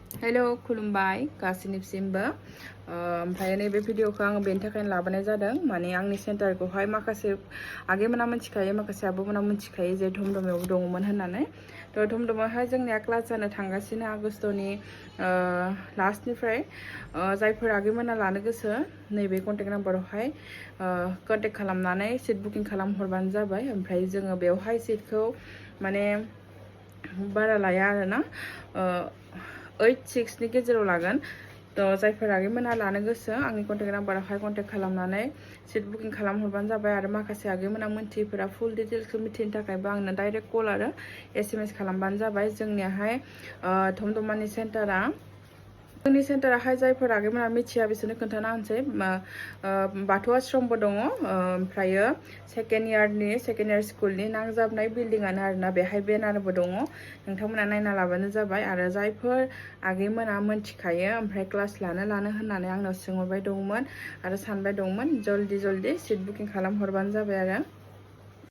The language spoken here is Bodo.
हेलो खुलुमबाय गासिनिसिमबो ओमफ्राय नैबे भिडिअखौ आङो बेनि थाखायनो लाबोनाय जादों माने आंनि सेन्टारखौहाय माखासे आगैमोना मिथिखायो माखासे आब'मोना मिथिखायो जे धुमधुमायाव दङमोन होननानै थ' धुमधुमायावहाय जोंनिया क्लास जानो थांगासिनो आगष्टनि लास्टनिफ्राय जायफोर आगैमोना लानो गोसो नैबे कन्टेक्ट नाम्बारावहाय कन्टेक्ट खालामनानै सिट बुकिं खालामहरबानो जाबाय ओमफ्राय जोङो बेवहाय सिटखौ माने बारा लाया आरोना 8-6 नि गेजेराव लागोन थ' जायफोर आगैमोना लानो गोसो आंनि कन्टेक्ट नाम्बारावहाय कन्टेक्ट खालामनानै सिट बुकिं खालामहरबानो जाबाय आरो माखासे आगैमोना मिन्थियैफोरा फुल डिटेल्सखौ मिथिनो थाखायबो आंनो डाइरेक्ट कल आरो SMS खालामबानो जाबाय जोंनियाहाय धुमधुमानि सेन्टारा जोंनि सेन्टाराहाय जायफोर आगैमोना मिथिया बिसोरनो खोन्थाना होनसै बाथौ आश्रमबो दङ ओमफ्रायो सेकेन्ड इयार स्कुलनि नांजाबनाय बिल्डिंआनो आरोना बेहाय बेनारबो दङ नोंथांमोना नायना लाबानो जाबाय आरो जायफोर आगैमोना मिथिखायो ओमफ्राय क्लास लानो होननानै आंनाव सोंहरबाय दंमोन आरो सानबाय दंमोन जल्दि सिट बुकिं खालामहरबानो जाबाय आरो